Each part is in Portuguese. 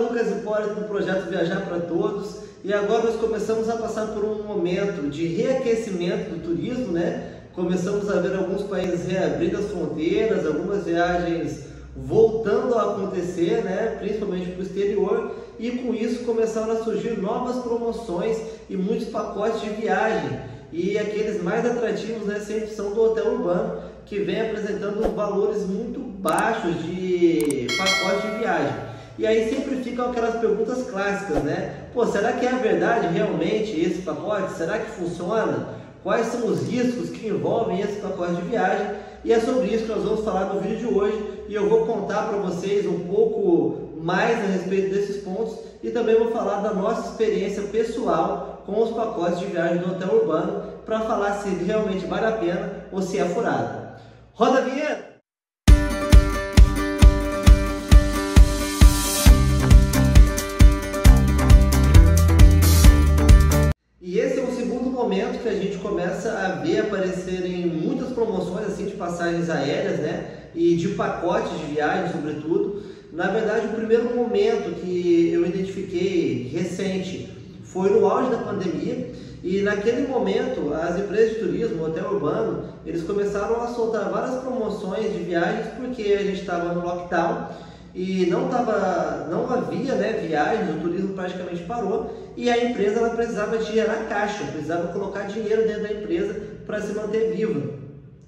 Lucas Hipólito do projeto Viajar para Todos, e agora nós começamos a passar por um momento de reaquecimento do turismo, né? Começamos a ver alguns países reabrindo as fronteiras, algumas viagens voltando a acontecer, né? Principalmente para o exterior, e com isso começaram a surgir novas promoções e muitos pacotes de viagem, e aqueles mais atrativos, né, sempre são do hotel urbano, que vem apresentando valores muito baixos de pacote de viagem. E aí sempre ficam aquelas perguntas clássicas, né? Pô, será que é a verdade realmente esse pacote? Será que funciona? Quais são os riscos que envolvem esse pacote de viagem? E é sobre isso que nós vamos falar no vídeo de hoje, e eu vou contar para vocês um pouco mais a respeito desses pontos, e também vou falar da nossa experiência pessoal com os pacotes de viagem do hotel urbano, para falar se realmente vale a pena ou se é furada. Roda a vinheta! E esse é o segundo momento que a gente começa a ver aparecerem muitas promoções assim de passagens aéreas, né? E de pacotes de viagem, sobretudo. Na verdade, o primeiro momento que eu identifiquei recente foi no auge da pandemia, e naquele momento as empresas de turismo, o hotel urbano, eles começaram a soltar várias promoções de viagens, porque a gente estava no lockdown e não havia, né, viagens, o turismo praticamente parou, e a empresa ela precisava de gerar caixa, precisava colocar dinheiro dentro da empresa para se manter viva.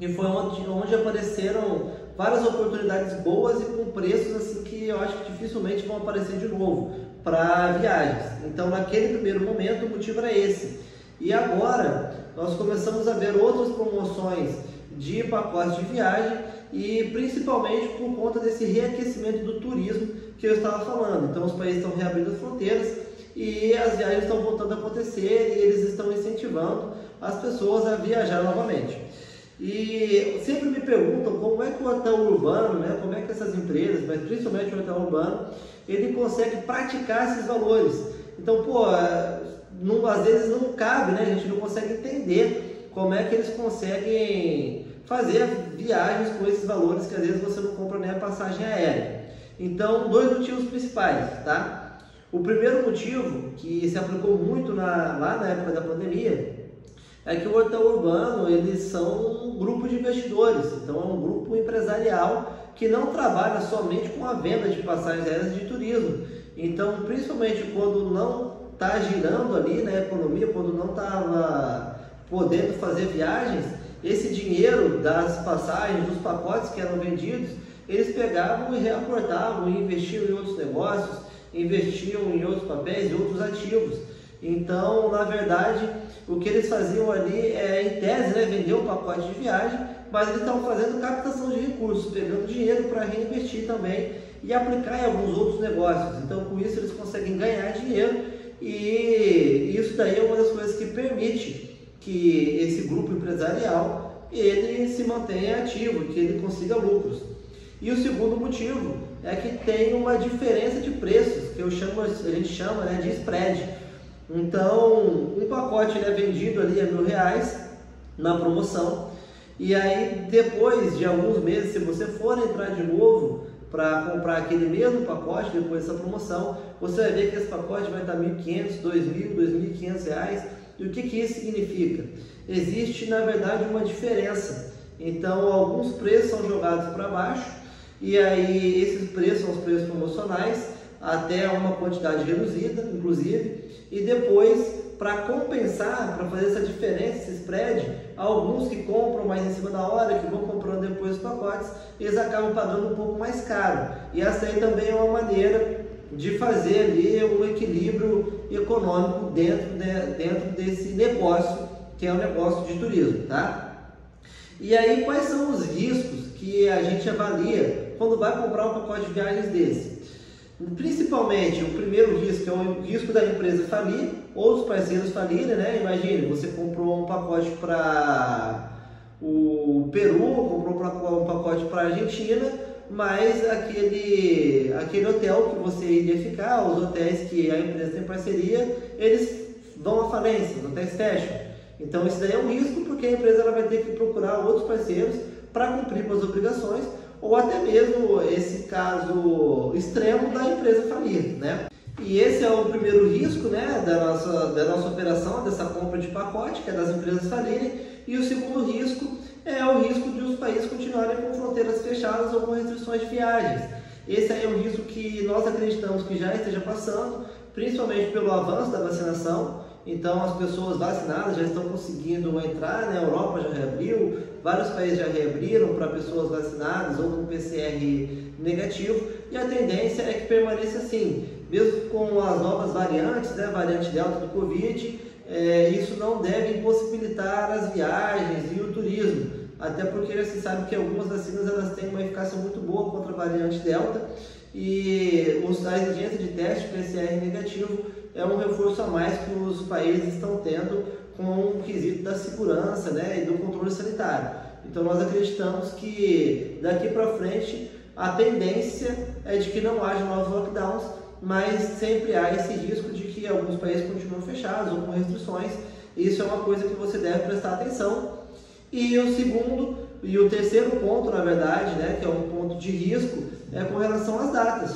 E foi onde apareceram várias oportunidades boas e com preços assim que eu acho que dificilmente vão aparecer de novo para viagens. Então naquele primeiro momento o motivo era esse. E agora nós começamos a ver outras promoções de pacotes de viagem, e principalmente por conta desse reaquecimento do turismo que eu estava falando. Então os países estão reabrindo as fronteiras e as viagens estão voltando a acontecer, e eles estão incentivando as pessoas a viajar novamente. E sempre me perguntam como é que o hotel urbano, né, como é que essas empresas, mas principalmente o hotel urbano, ele consegue praticar esses valores. Então, pô, às vezes não cabe, né, a gente não consegue entender como é que eles conseguem fazer viagens com esses valores que às vezes você não compra nem a passagem aérea. Então, dois motivos principais, tá? O primeiro motivo, que se aplicou muito lá na época da pandemia, é que o hotel urbano, eles são um grupo de investidores, então é um grupo empresarial que não trabalha somente com a venda de passagens aéreas de turismo. Então, principalmente quando não está girando ali, né, a economia, quando não estava podendo fazer viagens, esse dinheiro das passagens, dos pacotes que eram vendidos, eles pegavam e reaportavam e investiam em outros negócios, investiam em outros papéis e outros ativos. Então, na verdade, o que eles faziam ali é, em tese, né, vender um pacote de viagem, mas eles estavam fazendo captação de recursos, pegando dinheiro para reinvestir também e aplicar em alguns outros negócios. Então, com isso, eles conseguem ganhar dinheiro, e isso daí é uma das coisas que permite que esse grupo empresarial ele se mantenha ativo, que ele consiga lucros. E o segundo motivo é que tem uma diferença de preços, que a gente chama, né, de spread. Então, um pacote ele é vendido ali a R$1.000 na promoção, e aí depois de alguns meses, se você for entrar de novo para comprar aquele mesmo pacote depois dessa promoção, você vai ver que esse pacote vai estar R$1.500, R$2.000, R$2.500. E o que isso significa? Existe, na verdade, uma diferença. Então, alguns preços são jogados para baixo, e aí esses preços são os preços promocionais, até uma quantidade reduzida, inclusive, e depois, para compensar, para fazer essa diferença, esse spread, alguns que compram mais em cima da hora, que vão comprando depois os pacotes, eles acabam pagando um pouco mais caro. E essa aí também é uma maneira de fazer ali um equilíbrio econômico dentro desse negócio, que é o negócio de turismo, tá? E aí, quais são os riscos que a gente avalia quando vai comprar um pacote de viagens desse? Principalmente, o primeiro risco é o risco da empresa falir, ou dos parceiros falirem, né? Imagine, você comprou um pacote para o Peru, comprou um pacote para a Argentina, mas aquele hotel que você iria ficar, os hotéis que a empresa tem parceria, eles vão à falência, os hotéis fecham. Então isso daí é um risco, porque a empresa ela vai ter que procurar outros parceiros para cumprir com as obrigações, ou até mesmo esse caso extremo da empresa falir, né? E esse é o primeiro risco, né, da nossa operação, dessa compra de pacote, que é das empresas falirem. E o segundo risco é o risco de os países continuarem com fronteiras fechadas ou com restrições de viagens. Esse aí é um risco que nós acreditamos que já esteja passando, principalmente pelo avanço da vacinação. Então, as pessoas vacinadas já estão conseguindo entrar, né? A Europa já reabriu, vários países já reabriram para pessoas vacinadas ou com PCR negativo, e a tendência é que permaneça assim, mesmo com as novas variantes, né? Variante Delta do Covid, isso não deve impossibilitar as viagens e o turismo, até porque já se sabe que algumas vacinas elas têm uma eficácia muito boa contra a variante Delta, e a exigência de teste PCR negativo é um reforço a mais que os países estão tendo com o quesito da segurança, né, e do controle sanitário. Então nós acreditamos que daqui para frente a tendência é de que não haja novos lockdowns, mas sempre há esse risco de que alguns países continuem fechados ou com restrições. Isso é uma coisa que você deve prestar atenção. E o segundo e o terceiro ponto, na verdade, né, que é um ponto de risco, é com relação às datas,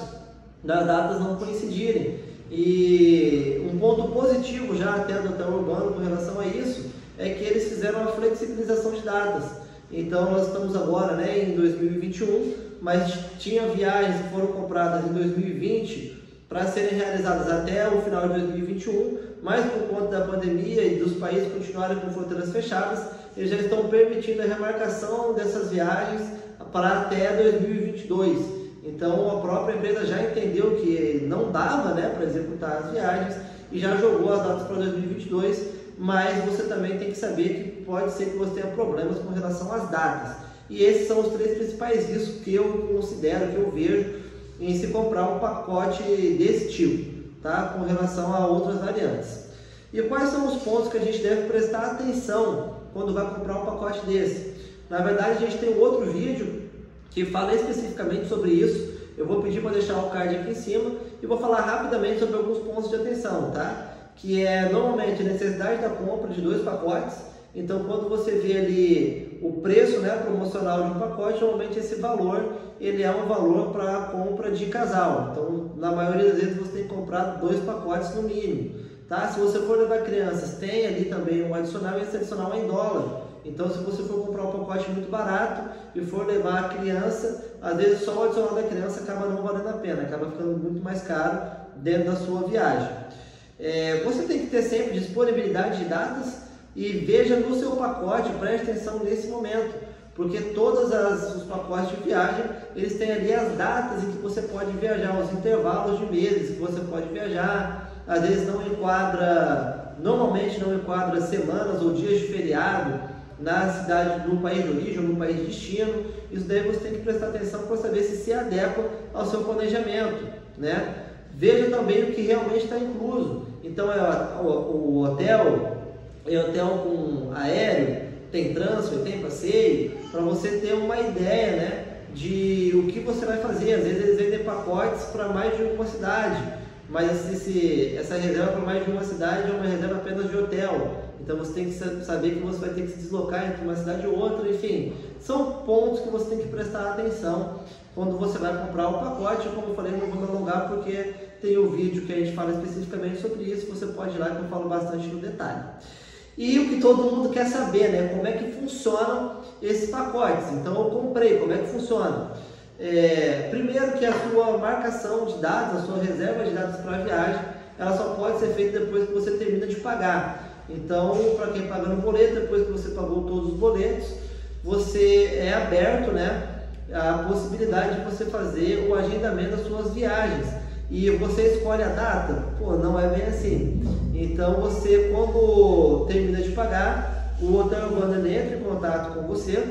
das datas não coincidirem. E um ponto positivo já até do Hotel Urbano com relação a isso é que eles fizeram uma flexibilização de datas. Então nós estamos agora, né, em 2021, mas tinha viagens que foram compradas em 2020 para serem realizadas até o final de 2021, mas por conta da pandemia e dos países continuarem com fronteiras fechadas, eles já estão permitindo a remarcação dessas viagens para até 2022. Então a própria empresa já entendeu que não dava, né, para executar as viagens e já jogou as datas para 2022, mas você também tem que saber que pode ser que você tenha problemas com relação às datas. E esses são os três principais riscos que eu considero, que eu vejo em se comprar um pacote desse tipo, tá? Com relação a outras variantes. E quais são os pontos que a gente deve prestar atenção quando vai comprar um pacote desse? Na verdade, a gente tem um outro vídeo que fala especificamente sobre isso. Eu vou pedir para deixar o card aqui em cima e vou falar rapidamente sobre alguns pontos de atenção, tá? Que é normalmente a necessidade da compra de 2 pacotes. Então, quando você vê ali o preço, né, promocional de um pacote, normalmente esse valor ele é um valor para compra de casal. Então, na maioria das vezes você tem que comprar 2 pacotes no mínimo, tá? Se você for levar crianças, tem ali também um adicional, e esse adicional é em dólar. Então, se você for comprar um pacote muito barato e for levar a criança, às vezes só o adicional da criança acaba não valendo a pena, acaba ficando muito mais caro dentro da sua viagem. Você tem que ter sempre disponibilidade de datas e veja no seu pacote, preste atenção nesse momento, porque todos os pacotes de viagem, eles têm ali as datas em que você pode viajar, os intervalos de meses que você pode viajar. Às vezes não enquadra, normalmente não enquadra semanas ou dias de feriado na cidade, no país de origem ou no país de destino. Isso daí você tem que prestar atenção para saber se adequa ao seu planejamento, né? Veja também o que realmente está incluso. Então o hotel, é hotel com aéreo, tem transfer, tem passeio, para você ter uma ideia, né, de o que você vai fazer. Às vezes eles vendem pacotes para mais de uma cidade, mas essa reserva para mais de uma cidade é uma reserva apenas de hotel. Então você tem que saber que você vai ter que se deslocar entre uma cidade e outra. Enfim, são pontos que você tem que prestar atenção quando você vai comprar o pacote. Como eu falei, não vou me alongar porque tem o vídeo que a gente fala especificamente sobre isso. Você pode ir lá que eu falo bastante no detalhe. E o que todo mundo quer saber, né? Como é que funcionam esses pacotes. Então eu comprei, como é que funciona? Primeiro que a sua marcação de dados, a sua reserva de dados para a viagem, ela só pode ser feita depois que você termina de pagar. Então, para quem paga no boleto, depois que você pagou todos os boletos, você é aberto, né, a possibilidade de você fazer o agendamento das suas viagens. E você escolhe a data? Pô, não é bem assim. Então você, quando termina de pagar, o Hotel Urbano entra em contato com você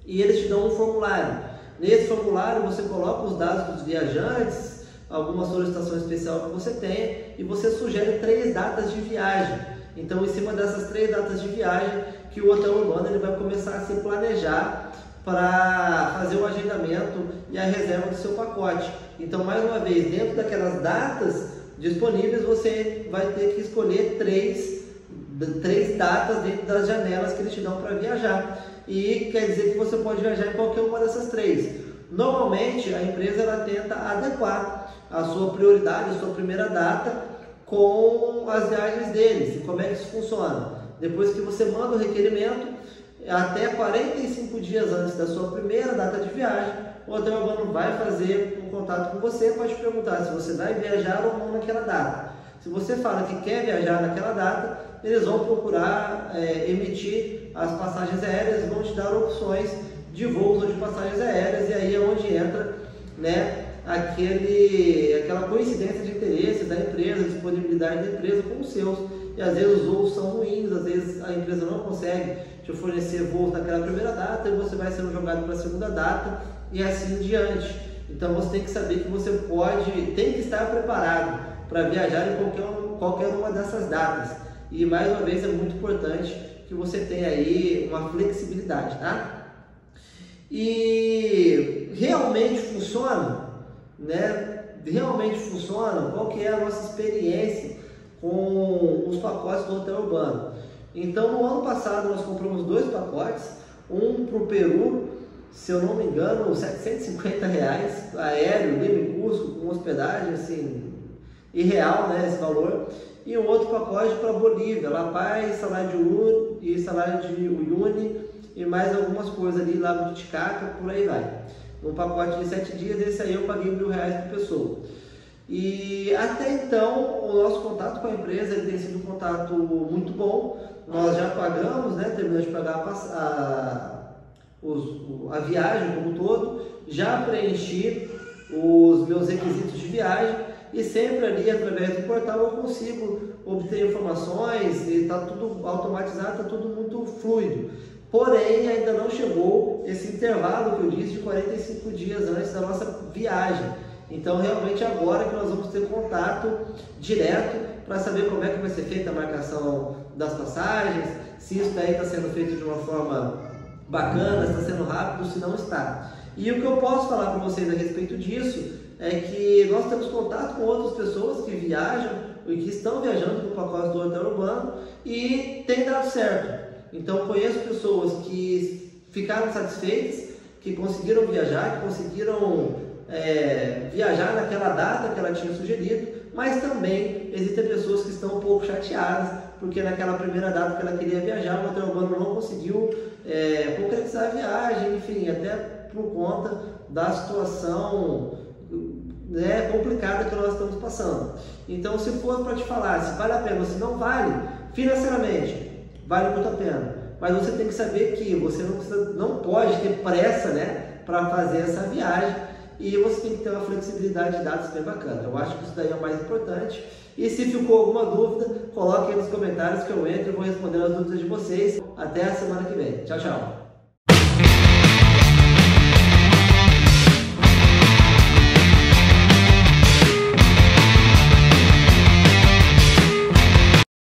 e eles te dão um formulário. Nesse formulário você coloca os dados dos viajantes, alguma solicitação especial que você tenha, e você sugere 3 datas de viagem. Então, em cima dessas 3 datas de viagem, que o Hotel Urbano ele vai começar a se planejar para fazer o agendamento e a reserva do seu pacote. Então, mais uma vez, dentro daquelas datas disponíveis, você vai ter que escolher 3 datas dentro das janelas que eles te dão para viajar. E quer dizer que você pode viajar em qualquer uma dessas 3. Normalmente a empresa ela tenta adequar a sua prioridade, a sua primeira data com as viagens deles. E como é que isso funciona? Depois que você manda o requerimento, até 45 dias antes da sua primeira data de viagem, o hotel urbano vai fazer um contato com você para te perguntar se você vai viajar ou não naquela data. Se você fala que quer viajar naquela data, eles vão procurar emitir as passagens aéreas, vão te dar opções de voos ou de passagens aéreas, e aí é onde entra, né, aquela coincidência de interesses da empresa, disponibilidade da empresa com os seus. E às vezes os voos são ruins, às vezes a empresa não consegue te oferecer voos naquela primeira data e você vai sendo jogado para a segunda data e assim em diante. Então você tem que saber que você tem que estar preparado para viajar em qualquer uma dessas datas. E mais uma vez é muito importante que você tenha aí uma flexibilidade, tá? E realmente funciona, né? Realmente funciona? Qual que é a nossa experiência com os pacotes do hotel urbano? Então, no ano passado nós compramos 2 pacotes, um para o Peru, se eu não me engano, R$750, aéreo, Lima, Cusco, com hospedagem, assim, irreal, né, esse valor, e um outro pacote para Bolívia, La Paz, salário de Uyuni e mais algumas coisas ali, lá no Titicaca, por aí vai. Um pacote de 7 dias, esse aí eu paguei R$1.000 por pessoa. E até então, o nosso contato com a empresa tem sido um contato muito bom. Nós já pagamos, né, terminamos de pagar a viagem como um todo, já preenchi os meus requisitos de viagem e sempre ali, através do portal, eu consigo obter informações e está tudo automatizado, está tudo muito fluido. Porém, ainda não chegou esse intervalo que eu disse de 45 dias antes da nossa viagem. Então, realmente agora que nós vamos ter contato direto para saber como é que vai ser feita a marcação das passagens, se isso daí está sendo feito de uma forma bacana, se está sendo rápido, se não está. E o que eu posso falar para vocês a respeito disso é que nós temos contato com outras pessoas que viajam e que estão viajando com o pacote do hotel urbano e tem dado certo. Então, conheço pessoas que ficaram satisfeitas, que conseguiram viajar, que conseguiram viajar naquela data que ela tinha sugerido, mas também existem pessoas que estão um pouco chateadas, porque naquela primeira data que ela queria viajar, o hotel urbano não conseguiu concretizar a viagem, enfim, até por conta da situação, né, complicada que nós estamos passando. Então, se for para te falar se vale a pena ou se não vale, financeiramente, vale muito a pena. Mas você tem que saber que você não pode ter pressa, né, para fazer essa viagem, e você tem que ter uma flexibilidade de dados bem bacana. Eu acho que isso daí é o mais importante. E se ficou alguma dúvida, coloque aí nos comentários que eu entro e vou responder as dúvidas de vocês. Até a semana que vem. Tchau, tchau!